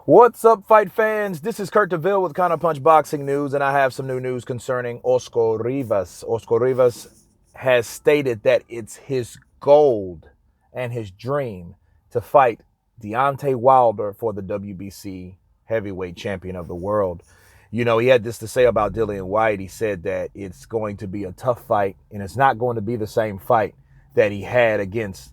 What's up, fight fans? This is Kurt DeVille with Counterpunch Boxing News, and I have some new news concerning Oscar Rivas. Oscar Rivas has stated that it's his goal and his dream to fight Deontay Wilder for the WBC heavyweight champion of the world. You know, he had this to say about Dillian Whyte. He said that it's going to be a tough fight, and it's not going to be the same fight that he had against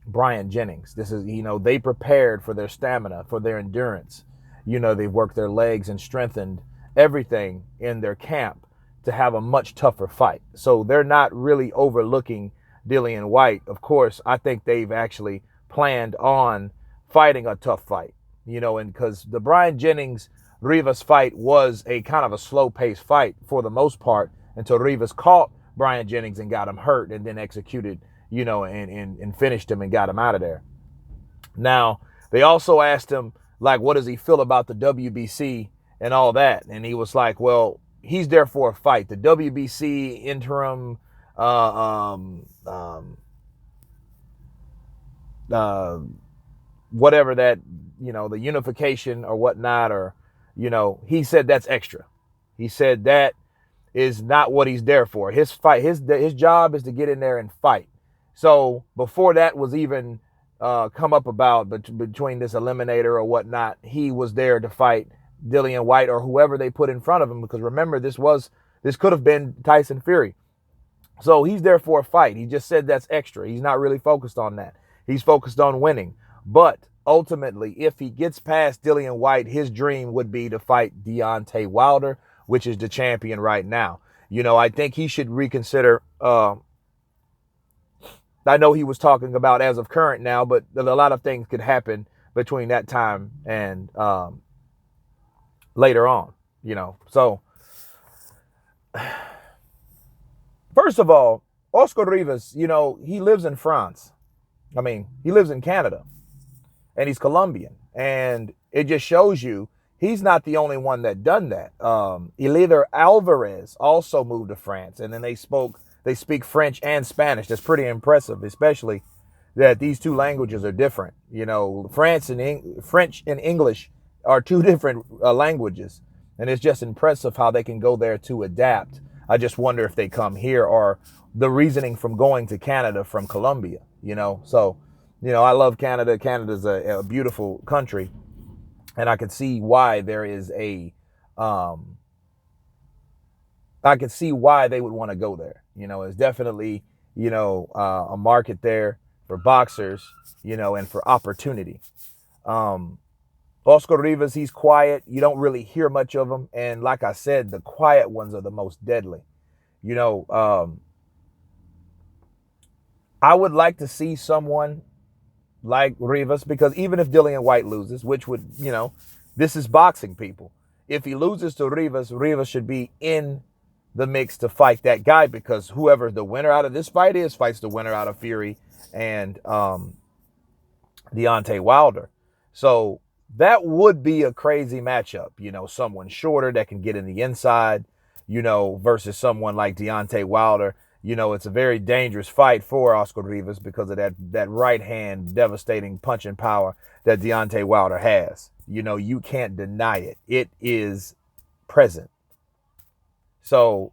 Brian Jennings. This is, they prepared for their stamina, for their endurance. They've worked their legs and strengthened everything in their camp to have a much tougher fight. So they're not really overlooking Dillian Whyte. Of course, I think they've actually planned on fighting a tough fight, and because the Brian Jennings Rivas fight was a kind of a slow paced fight for the most part until Rivas caught Brian Jennings and got him hurt and then executed and finished him and got him out of there. Now, they also asked him, like, what does he feel about the WBC and all that? And he was like, well, he's there for a fight. The WBC interim, whatever that, the unification or whatnot, or, he said that's extra. He said that is not what he's there for. His fight, his job is to get in there and fight. So before that was even come up about between this eliminator or whatnot, he was there to fight Dillian Whyte or whoever they put in front of him. Because remember, this could have been Tyson Fury. So he's there for a fight. He just said that's extra. He's not really focused on that. He's focused on winning. But ultimately, if he gets past Dillian Whyte, his dream would be to fight Deontay Wilder, which is the champion right now. I think he should reconsider. I know he was talking about as of current now, but a lot of things could happen between that time and later on, So, first of all, Oscar Rivas, he lives in France. I mean, he lives in Canada, and he's Colombian. And it just shows you he's not the only one that done that. Eleider Alvarez also moved to France, and then they speak French and Spanish. That's pretty impressive, especially that these two languages are different. French and English are two different languages, and it's just impressive how they can go there to adapt. I just wonder if they come here or the reasoning from going to Canada from Colombia, So, I love Canada. Canada's a beautiful country, and I can see why there is I could see why they would want to go there. It's definitely, a market there for boxers, and for opportunity. Oscar Rivas, he's quiet. You don't really hear much of him. And like I said, the quiet ones are the most deadly. I would like to see someone like Rivas, because even if Dillian Whyte loses, which would, this is boxing, people. If he loses to Rivas, Rivas should be in the mix to fight that guy, because whoever the winner out of this fight is fights the winner out of Fury and Deontay Wilder. So that would be a crazy matchup. Someone shorter that can get in the inside, versus someone like Deontay Wilder. It's a very dangerous fight for Oscar Rivas because of that right hand devastating punching power that Deontay Wilder has. You can't deny it. It is present. So,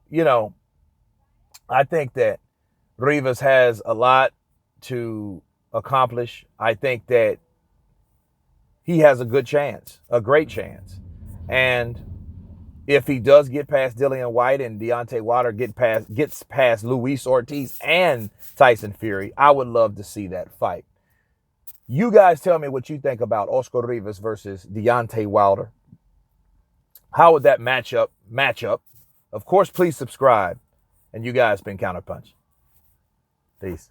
I think that Rivas has a lot to accomplish. I think that he has a good chance, a great chance. And if he does get past Dillian Whyte and Deontay Wilder gets past Luis Ortiz and Tyson Fury, I would love to see that fight. You guys tell me what you think about Oscar Rivas versus Deontay Wilder. How would that match up? Of course, please subscribe. And you guys been Counterpunch. Peace.